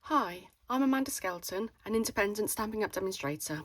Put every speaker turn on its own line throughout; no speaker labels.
Hi, I'm Amanda Skelton, an independent Stampin' Up demonstrator,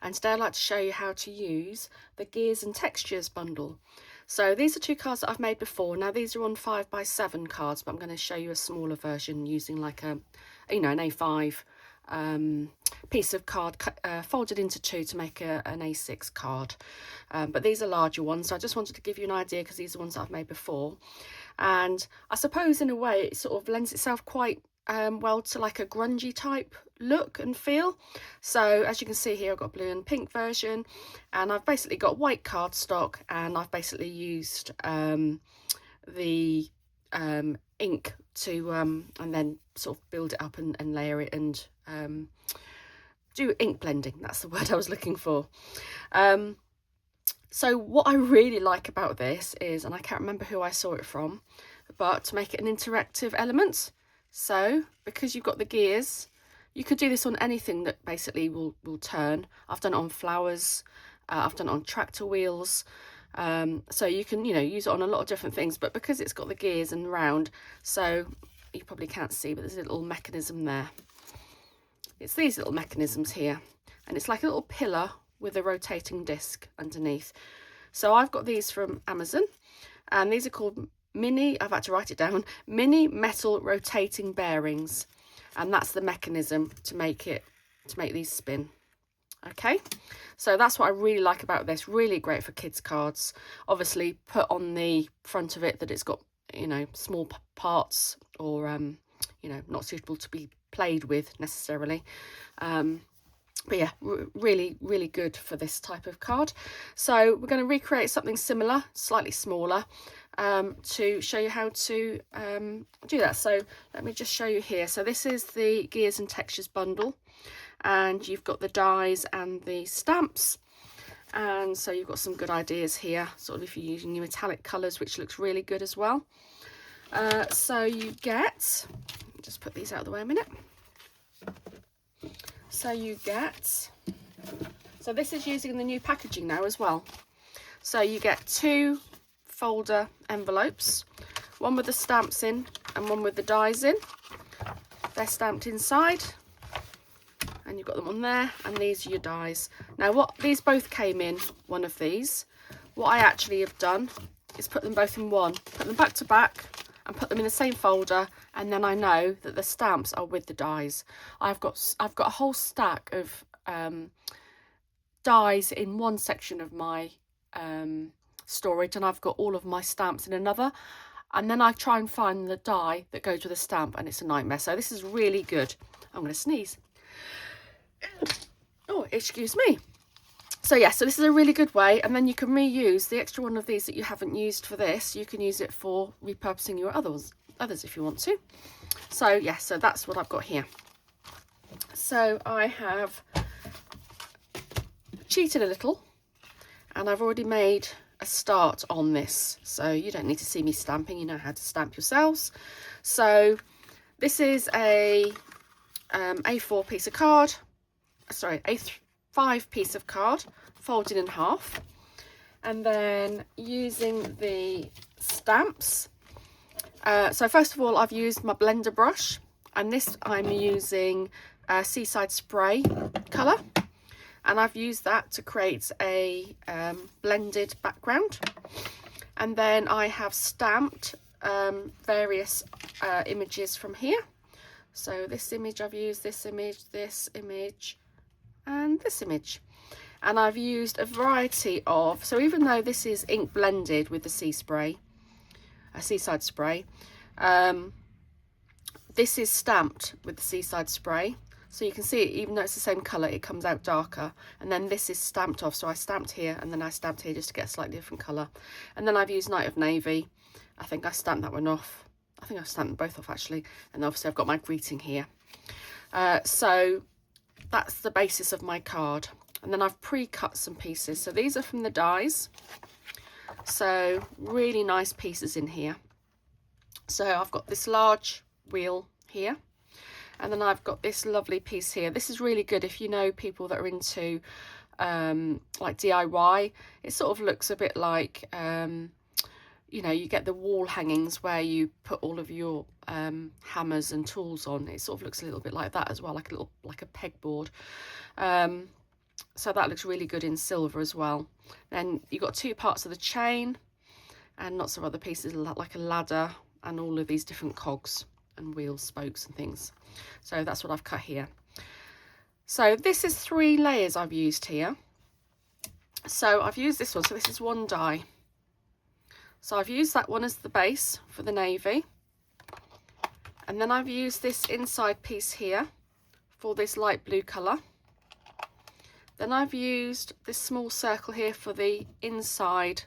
and today I'd like to show you how to use the Gears and Textures bundle. So these are two cards that I've made before. Now these are on 5x7 cards, but I'm going to show you a smaller version using like an A5 piece of card folded into two to make an A6 card. But these are larger ones, so I just wanted to give you an idea because these are ones that I've made before. And I suppose in a way it sort of lends itself quite well to like a grungy type look and feel. So as you can see here, I've got a blue and pink version, and I've basically got white cardstock, and I've basically used the ink to and then sort of build it up and layer it and do ink blending. That's the word I was looking for. So what I really like about this is, and I can't remember who I saw it from, but to make it an interactive element. So because you've got the gears, you could do this on anything that basically will turn. I've done it on flowers, I've done it on tractor wheels, so you can use it on a lot of different things, but because it's got the gears and round, so you probably can't see, but there's a little mechanism there. It's these little mechanisms here, and it's like a little pillar with a rotating disc underneath. So I've got these from Amazon, and these are called I've had to write it down, mini metal rotating bearings, and that's the mechanism to make these spin. Okay, so that's what I really like about this. Really great for kids cards. Obviously put on the front of it that it's got small parts, or not suitable to be played with necessarily. But yeah, really good for this type of card. So we're going to recreate something similar, slightly smaller, to show you how to do that. So let me just show you here. So this is the Gears and Textures bundle, and you've got the dies and the stamps, and so you've got some good ideas here, sort of if you're using your metallic colours, which looks really good as well. So you get, just put these out of the way a minute. So this is using the new packaging now as well. So you get two folder envelopes, one with the stamps in and one with the dies in. They're stamped inside, and you've got them on there, and these are your dies. Now these both came in one of these. What I actually have done is put them both in one, put them back to back, and put them in the same folder, and then I know that the stamps are with the dies. I've got a whole stack of dies in one section of my storage, and I've got all of my stamps in another, and then I try and find the die that goes with the stamp, and it's a nightmare. So this is really good. I'm going to sneeze. Oh, excuse me. So yeah, so this is a really good way, and then you can reuse the extra one of these that you haven't used for this. You can use it for repurposing your others if you want to. So yeah, so that's what I've got here. So I have cheated a little, and I've already made a start on this, so you don't need to see me stamping. You know how to stamp yourselves. So this is a A4 piece of card, sorry, A5 piece of card folded in half, and then using the stamps. So first of all, I've used my blender brush, and this I'm using Seaside Spray colour, and I've used that to create a blended background. And then I have stamped various images from here. So this image I've used, this image, and this image. And I've used a variety of, so even though this is ink blended with the Seaside Spray, this is stamped with the Seaside Spray. So you can see, even though it's the same colour, it comes out darker. And then this is stamped off. So I stamped here, and then I stamped here just to get a slightly different colour. And then I've used Night of Navy. I think I stamped that one off. I think I've stamped them both off actually. And obviously I've got my greeting here. So that's the basis of my card. And then I've pre-cut some pieces. So these are from the dies. So really nice pieces in here. So I've got this large wheel here, and then I've got this lovely piece here. This is really good if you know people that are into like DIY. It sort of looks a bit like you know, you get the wall hangings where you put all of your hammers and tools on. It sort of looks a little bit like that as well, like a pegboard. So that looks really good in silver as well. Then you've got two parts of the chain and lots of other pieces like a ladder and all of these different cogs and wheels, spokes and things. So that's what I've cut here. So this is 3 layers I've used here. So I've used this one, so this is 1 die. So I've used that one as the base for the navy. And then I've used this inside piece here for this light blue colour. Then I've used this small circle here for the inside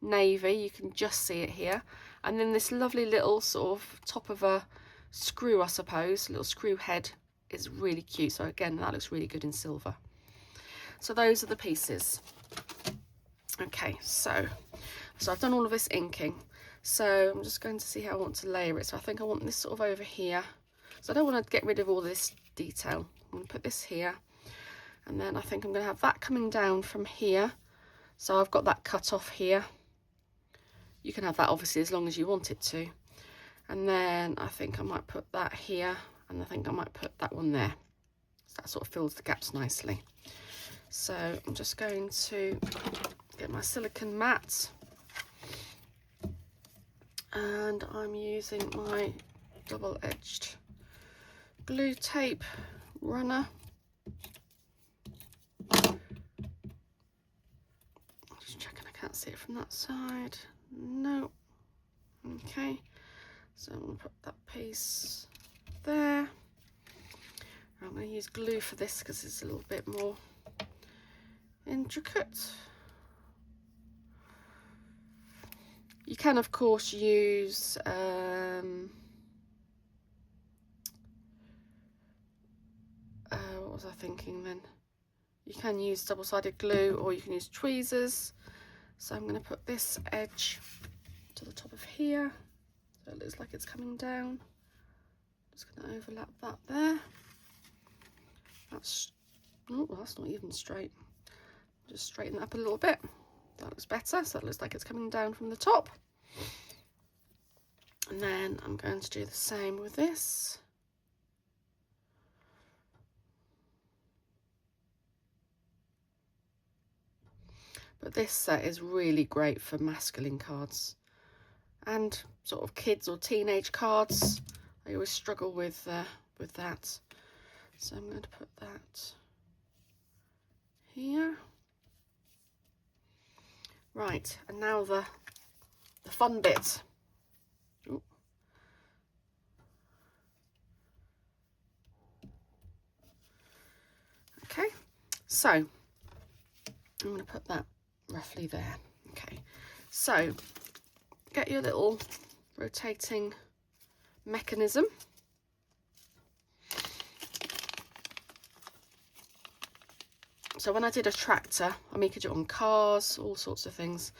navy. You can just see it here. And then this lovely little sort of top of a screw, I suppose, little screw head is really cute. So again, that looks really good in silver. So those are the pieces. Okay, so I've done all of this inking. So I'm just going to see how I want to layer it. So I think I want this sort of over here. So I don't want to get rid of all this detail. I'm going to put this here. And then I think I'm going to have that coming down from here. So I've got that cut off here. You can have that obviously as long as you want it to. And then I think I might put that here. And I think I might put that one there. So that sort of fills the gaps nicely. So I'm just going to get my silicone mat. And I'm using my double-edged glue tape runner. Just checking I can't see it from that side. No. Okay. So I'm going to put that piece there. I'm going to use glue for this because it's a little bit more intricate. You can of course use what was I thinking then? You can use double-sided glue or you can use tweezers. So I'm going to put this edge to the top of here so it looks like it's coming down. Just going to overlap that there. That's not even straight. Just straighten that up a little bit. That looks better. So it looks like it's coming down from the top. And then I'm going to do the same with this. But this set is really great for masculine cards and sort of kids or teenage cards. I always struggle with that. So I'm going to put that here. Right, and now the fun bit. Ooh. Okay, so I'm going to put that roughly there. Okay, so get your little rotating mechanism. So when I did a tractor, I mean, you could do it on cars, all sorts of things.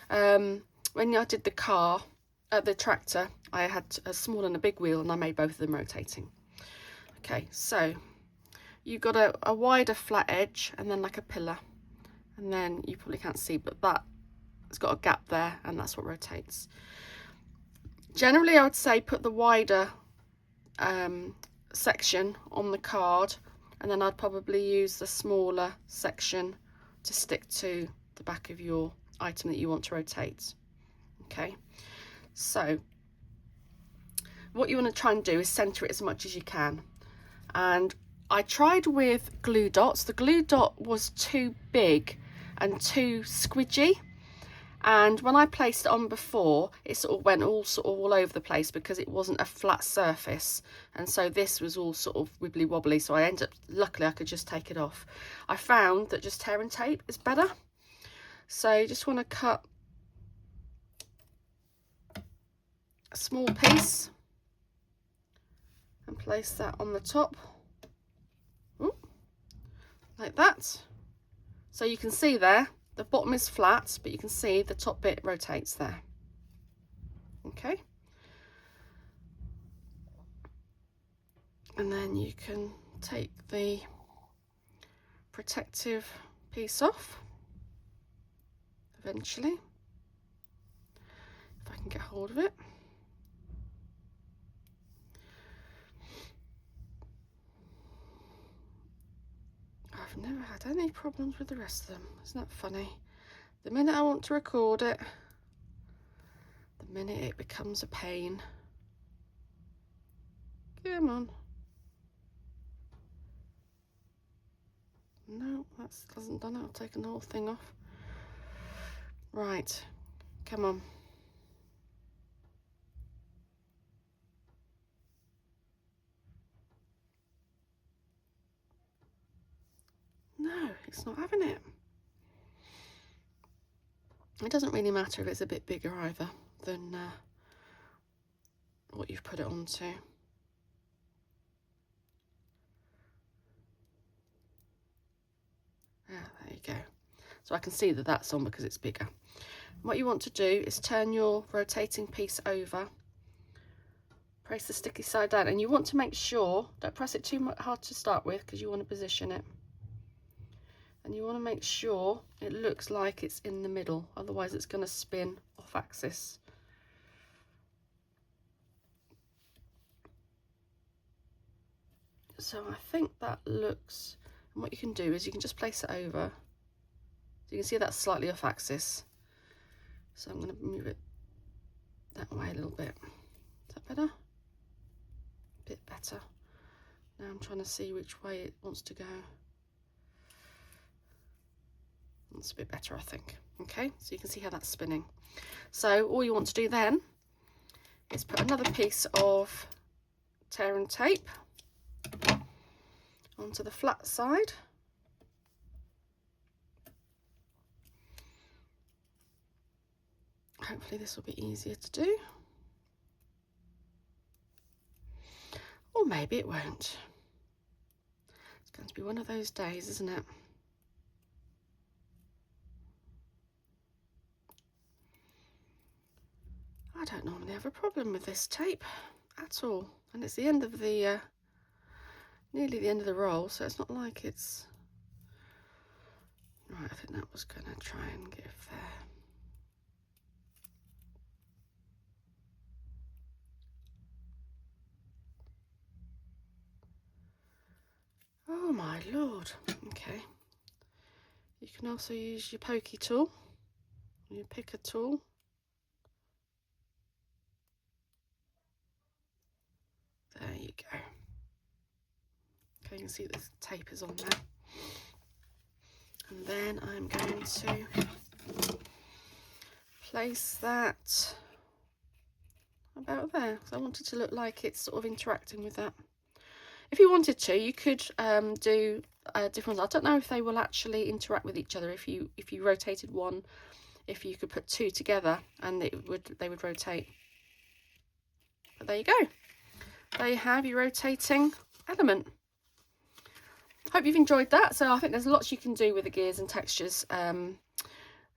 When I did the tractor, I had a small and a big wheel and I made both of them rotating. Okay, so you've got a wider flat edge and then like a pillar. And then you probably can't see, but that has got a gap there and that's what rotates. Generally, I would say put the wider section on the card, and then I'd probably use the smaller section to stick to the back of your item that you want to rotate. Okay, so what you want to try and do is centre it as much as you can. And I tried with glue dots. The glue dot was too big and too squidgy. And when I placed it on before, it sort of went all over the place because it wasn't a flat surface. And so this was all sort of wibbly wobbly. So I ended up, luckily I could just take it off. I found that just tear and tape is better. So you just want to cut a small piece and place that on the top. Ooh, like that. So you can see there, the bottom is flat, but you can see the top bit rotates there. Okay. And then you can take the protective piece off eventually. if I can get hold of it. I've never had any problems with the rest of them. Isn't that funny? The minute I want to record it, the minute it becomes a pain. Come on. No, that hasn't done it. I've taken the whole thing off. Right, come on. No, it's not having it. It doesn't really matter if it's a bit bigger either than what you've put it onto. There you go. So I can see that that's on because it's bigger. What you want to do is turn your rotating piece over, press the sticky side down, and you want to make sure, don't press it too hard to start with because you want to position it. And you want to make sure it looks like it's in the middle, otherwise it's going to spin off axis. So I think that looks, and what you can do is you can just place it over. So you can see that's slightly off axis. So I'm going to move it that way a little bit. Is that better? A bit better. Now I'm trying to see which way it wants to go. That's a bit better, I think. Okay, so you can see how that's spinning. So all you want to do then is put another piece of tear and tape onto the flat side. Hopefully this will be easier to do. Or maybe it won't. It's going to be one of those days, isn't it? I don't normally have a problem with this tape at all. And it's the end of the, nearly the end of the roll, so it's not like it's... Right, I think that was going to try and give there. Oh my lord. Okay. You can also use your pokey tool, your picker tool. There you go. Okay, you can see the tape is on there. And then I'm going to place that about there. So I want it to look like it's sort of interacting with that. If you wanted to, you could do different ones. I don't know if they will actually interact with each other. If you rotated one, if you could put two together and they would rotate. But there you go. There you have your rotating element. Hope you've enjoyed that. So I think there's lots you can do with the gears and textures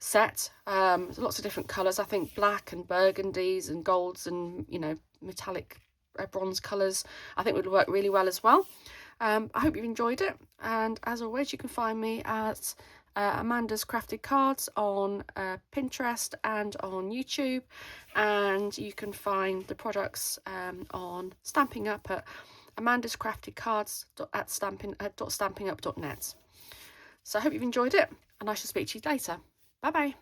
set. There's lots of different colours. I think black and burgundies and golds and, you know, metallic bronze colours I think would work really well as well. I hope you've enjoyed it, and as always you can find me at Amanda's Crafted Cards on Pinterest and on YouTube, and you can find the products on Stampin' Up at Amanda's Crafted Cards at stampingup.net. So I hope you've enjoyed it, and I shall speak to you later. Bye bye.